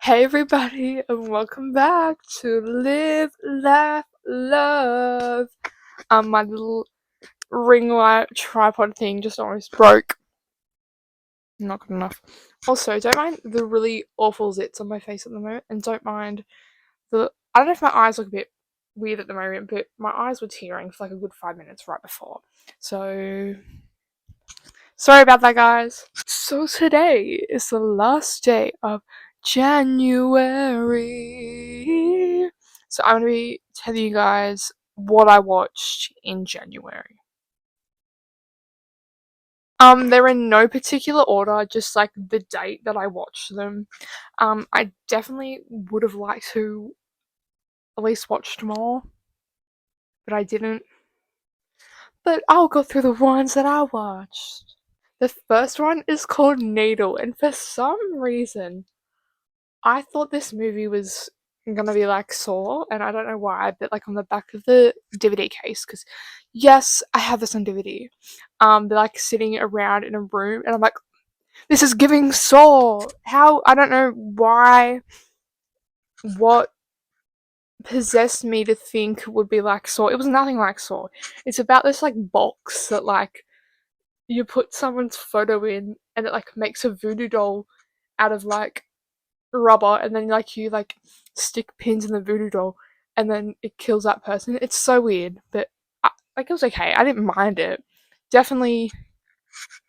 Hey everybody, and welcome back to Live, Laugh, Love. My little ring light tripod thing just almost broke. Not good enough. Also, don't mind the really awful zits on my face at the moment, and don't mind the. I don't know if my eyes look a bit weird at the moment, but my eyes were tearing for like a good 5 minutes right before. So, sorry about that, guys. So, today is the last day of January. So I'm gonna be telling you guys what I watched in January. They're in no particular order, just like the date that I watched them. I definitely would have liked to at least watched more, but I didn't. But I'll go through the ones that I watched. The first one is called Needle, and for some reason, I thought this movie was gonna be like Saw, and I don't know why, but like on the back of the DVD case, because yes, I have this on DVD. They're like sitting around in a room, and I'm like, this is giving Saw. How I don't know why. What possessed me to think would be like Saw? It was nothing like Saw. It's about this like box that like you put someone's photo in, and it like makes a voodoo doll out of like rubber, and then like you like stick pins in the voodoo doll and then it kills that person. It's so weird, but like it was okay. I didn't mind it. Definitely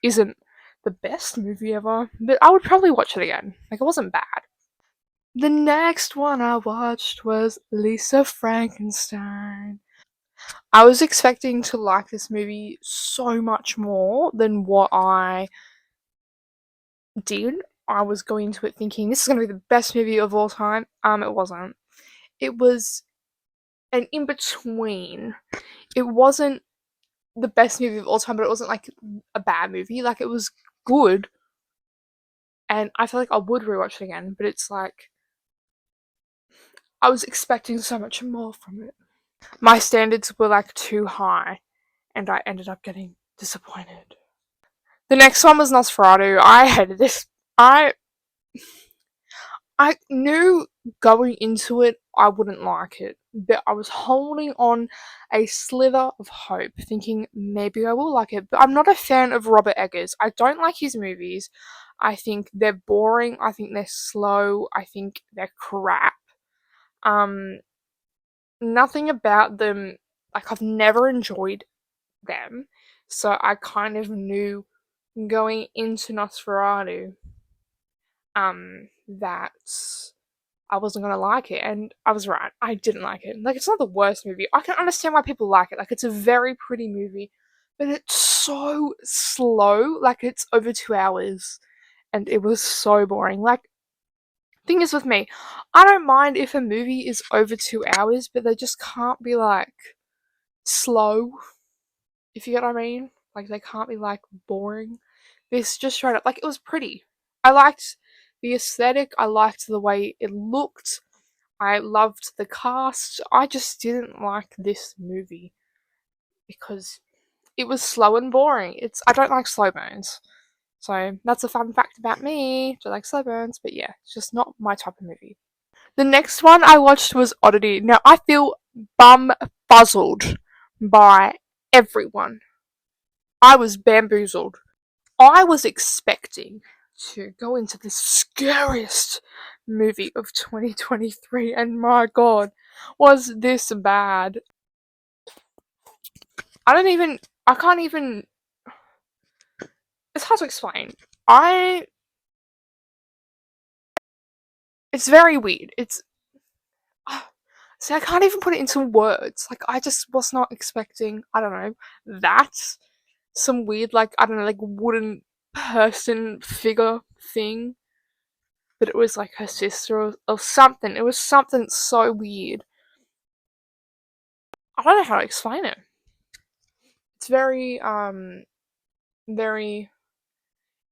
isn't the best movie ever, but I would probably watch it again. Like it wasn't bad. The next one I watched was Lisa Frankenstein. I was expecting to like this movie so much more than what I did. I was going into it thinking this is going to be the best movie of all time. It wasn't. It was an in between. It wasn't the best movie of all time, but it wasn't like a bad movie. Like it was good, and I feel like I would rewatch it again. But it's like I was expecting so much more from it. My standards were like too high, and I ended up getting disappointed. The next one was Nosferatu. I hated this. I I knew going into it I wouldn't like it, but I was holding on a slither of hope, thinking maybe I will like it. But I'm not a fan of Robert Eggers. I don't like his movies. I think they're boring. I think they're slow. I think they're crap. Um, Nothing about them. Like I've never enjoyed them, so I kind of knew going into Nosferatu, that I wasn't gonna like it, and I was right. I didn't like it. Like, it's not the worst movie. I can understand why people like it. Like, it's a very pretty movie, but it's so slow. Like, it's over 2 hours, and it was so boring. Like, thing is with me, I don't mind if a movie is over 2 hours, but they just can't be like slow. If you get what I mean. Like, they can't be like boring. This just straight up like it was pretty. I liked the aesthetic. I liked the way it looked. I loved the cast. I just didn't like this movie because it was slow and boring. I don't like slow burns. So that's a fun fact about me. I like slow burns, but yeah, it's just not my type of movie. The next one I watched was Oddity. Now I feel bumfuzzled by everyone. I was bamboozled. I was expecting to go into the scariest movie of 2023, and my god, was this bad. I can't even, it's hard to explain. I, it's very weird. See, I can't even put it into words. Like, I just was not expecting, I don't know, that. Some weird, like, I don't know, like, wooden person figure thing. But it was like her sister or something. It was something so weird. I don't know how to explain it. It's very, and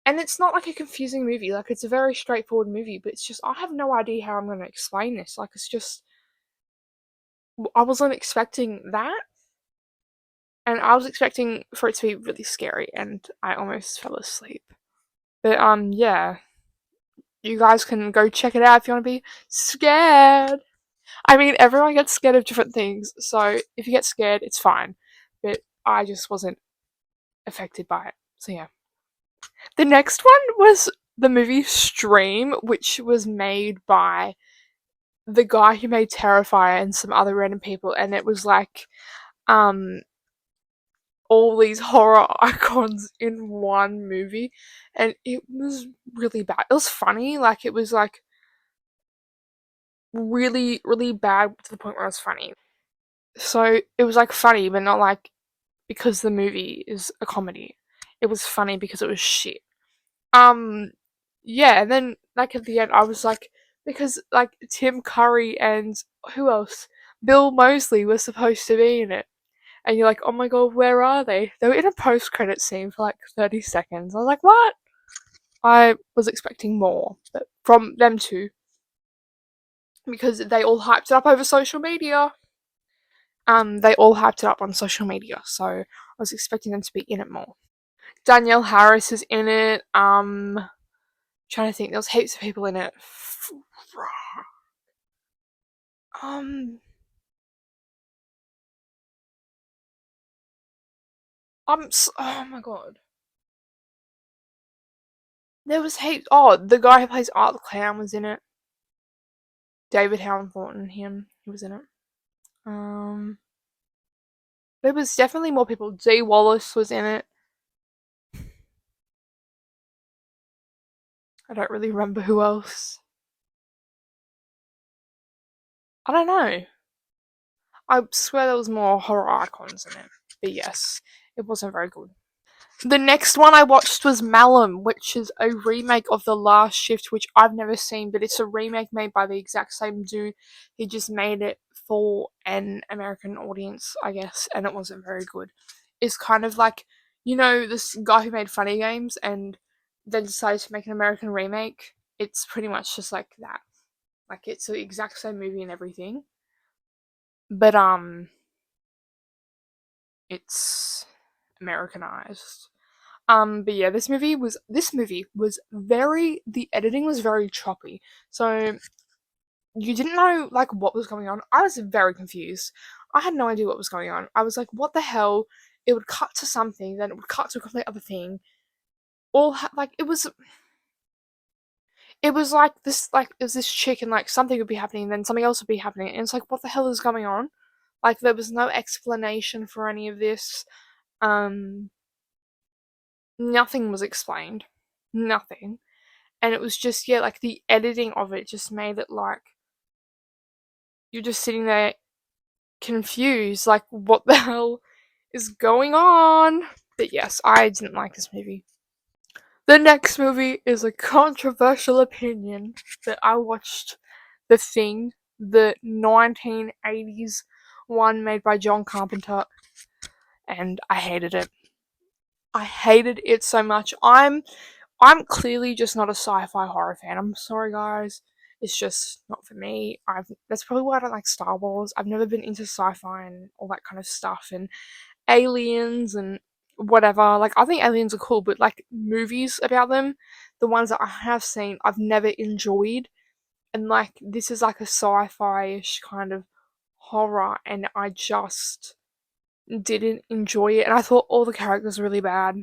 it's not like a confusing movie. Like it's a very straightforward movie, but it's just I have no idea how I'm going to explain this. Like it's just I wasn't expecting that, and I was expecting for it to be really scary, and I almost fell asleep. But yeah, You guys can go check it out if you want to be scared. I mean, everyone gets scared of different things, so if you get scared, it's fine. But I just wasn't affected by it. So yeah. The next one was the movie Stream, which was made by the guy who made Terrifier and some other random people, and it was like um all these horror icons in one movie, and it was really bad. It was funny, like it was like really, really bad to the point where it was funny. So it was like funny, but not like because the movie is a comedy. It was funny because it was shit. Um, yeah, and then like at the end, I was like, because like Tim Curry and who else? Bill Moseley was supposed to be in it, and you're like, oh my god, where are they? They were in a post-credit scene for like 30 seconds. I was like, what? I was expecting more but from them too, because they all hyped it up over social media. They all hyped it up on social media, so I was expecting them to be in it more. Danielle Harris is in it. Trying to think, there was heaps of people in it. Um, oh my god, there was heaps. Oh, the guy who plays Art the Clown was in it. David Howard Thornton, he was in it. Um, there was definitely more people. Dee Wallace was in it. I don't really remember who else. I don't know. I swear there was more horror icons in it. But yes, it wasn't very good. The next one I watched was Malum, which is a remake of The Last Shift, which I've never seen, but it's a remake made by the exact same dude. He just made it for an American audience, I guess, and it wasn't very good. It's kind of like, this guy who made Funny Games and then decided to make an American remake. It's pretty much just like that. Like, it's the exact same movie and everything. But, it's Americanized. But yeah, this movie was very the editing was very choppy. So you didn't know like what was going on. I was very confused. I had no idea what was going on. I was like, what the hell? It would cut to something, then it would cut to a complete other thing. Like it was like it was this chick and like something would be happening, then something else would be happening, and it's like what the hell is going on? Like there was no explanation for any of this. Um, Nothing was explained. Nothing. And it was just, yeah, like the editing of it just made it like you're just sitting there confused, like what the hell is going on? But yes, I didn't like this movie. The next movie is a controversial opinion that I watched The Thing, the 1980s one made by John Carpenter, and I hated it. I hated it so much. I'm clearly just not a sci-fi horror fan. I'm sorry, guys. It's just not for me. That's probably why I don't like Star Wars. I've never been into sci-fi and all that kind of stuff and aliens and whatever. Like I think aliens are cool, but like movies about them, the ones that I have seen, I've never enjoyed. And like this is like a sci-fi-ish kind of horror, and I just didn't enjoy it. And I thought all the characters were really bad.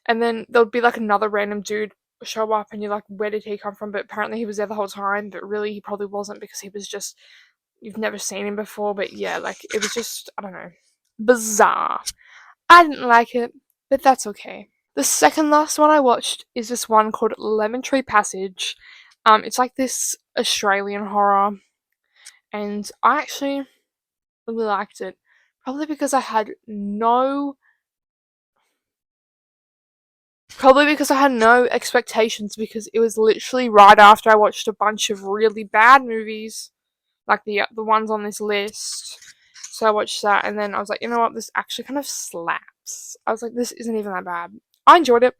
And then there would be like another random dude show up and you're like, where did he come from? But apparently he was there the whole time, but really he probably wasn't because he was just you've never seen him before. But yeah, like it was just I don't know. Bizarre. I didn't like it, but that's okay. The second last one I watched is this one called Lemon Tree Passage. It's like this Australian horror, and I actually really liked it. Probably because I had no Probably because I had no expectations because it was literally right after I watched a bunch of really bad movies, like the ones on this list. So I watched that and then I was like, you know what, this actually kind of slaps. I was like, this isn't even that bad. I enjoyed it.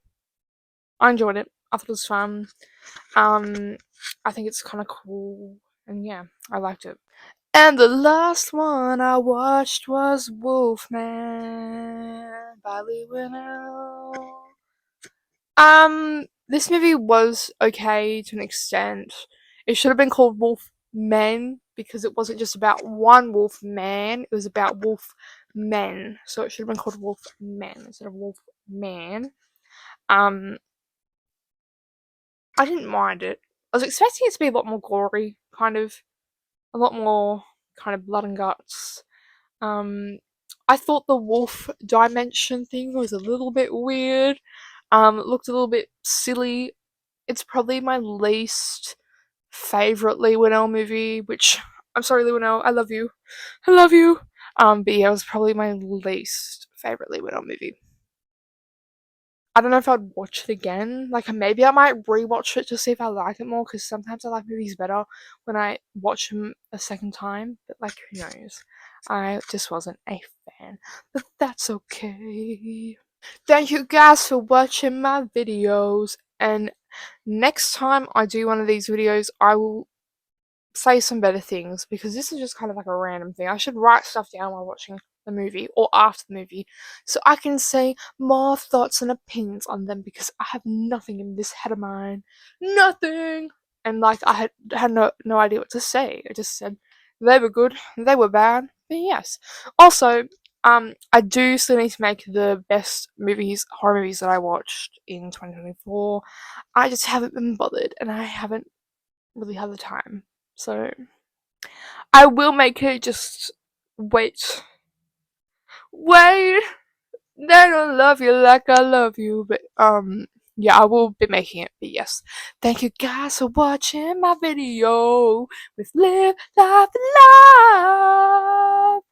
I enjoyed it. I thought it was fun. Um, I think it's kind of cool, and yeah, I liked it. And the last one I watched was Wolfman by Lee Winnell. this movie was okay to an extent. It should have been called Wolf Men because it wasn't just about one wolf man, it was about wolf men. So it should have been called Wolf Men instead of Wolf Man. Um, I didn't mind it. I was expecting it to be a lot more gory, kind of a lot more kind of blood and guts. Um, I thought the wolf dimension thing was a little bit weird. It looked a little bit silly. It's probably my least favorite Lee Winnell movie, which I'm sorry, Lee Winnell, I love you. I love you. But yeah, it was probably my least favorite Lee Winnell movie. I don't know if I'd watch it again. Like, maybe I might rewatch it to see if I like it more, because sometimes I like movies better when I watch them a second time. But, like, who knows? I just wasn't a fan. But that's okay. Thank you guys for watching my videos. And next time I do one of these videos, I will say some better things because this is just kind of like a random thing. I should write stuff down while watching the movie or after the movie so I can say more thoughts and opinions on them because I have nothing in this head of mine. Nothing! And like I had no idea what to say. I just said they were good, they were bad. But yes. Also, I do still need to make the best movies, horror movies that I watched in 2024. I just haven't been bothered and I haven't really had the time. So I will make it, just wait. Wait! They don't love you like I love you, but yeah, I will be making it, but yes. Thank you guys for watching my video with Live, Laugh, Love.